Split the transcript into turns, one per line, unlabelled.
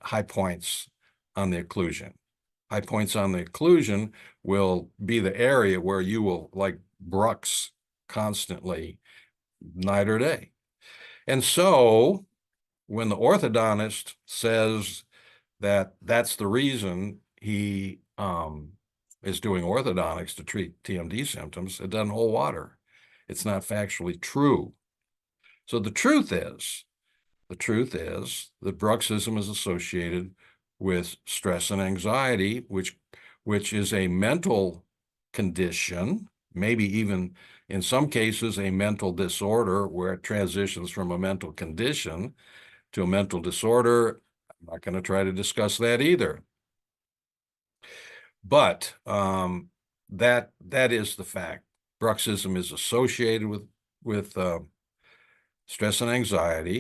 high points on the occlusion. High points on the occlusion will be the area where you will like Brux constantly, night or day. And so when the orthodontist says that that's the reason he is doing orthodontics to treat TMD symptoms, it doesn't hold water. It's not factually true. So the truth is that bruxism is associated with stress and anxiety, which is a mental condition, maybe even in some cases a mental disorder where it transitions from a mental condition to a mental disorder. I'm not going to try to discuss that either. But that is the fact. Bruxism is associated with stress and anxiety.